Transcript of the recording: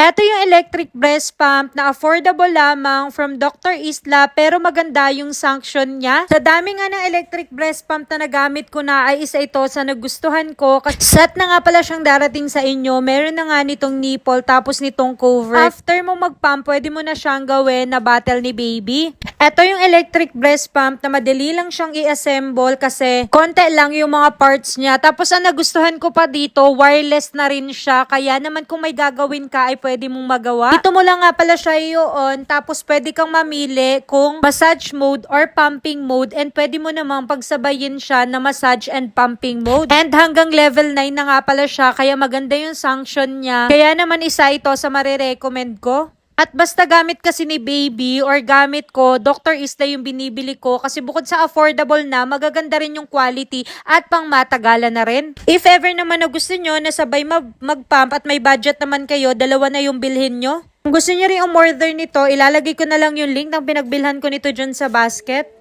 Eto yung electric breast pump na affordable lamang from Dr. Isla pero maganda yung sanction niya. Sa dami nga ng electric breast pump na nagamit ko na ay isa ito sa nagustuhan ko. Kasi set na nga pala siyang darating sa inyo. Meron na nga nitong nipple tapos nitong cover. After mo mag-pump, pwede mo na siyang gawin na battle ni baby. Eto yung electric breast pump na madali lang siyang i-assemble kasi konti lang yung mga parts niya. Tapos ang nagustuhan ko pa dito, wireless na rin siya. Kaya naman kung may gagawin ka ay pwede mong magawa. Dito mo lang nga pala siya i-on, tapos pwede kang mamili kung massage mode or pumping mode, and pwede mo namang pagsabayin siya na massage and pumping mode. And hanggang level 9 na nga pala siya, kaya maganda yung sanction niya. Kaya naman isa ito sa marirecommend ko. At basta gamit kasi ni baby or gamit ko, Dr. Isla yung binibili ko kasi bukod sa affordable na, magaganda rin yung quality at pang matagalan na rin. If ever naman na gusto nyo na sabay mag-pump at may budget naman kayo, dalawa na yung bilhin nyo. Kung gusto nyo rin umorder nito, ilalagay ko na lang yung link ng pinagbilhan ko nito dyan sa basket.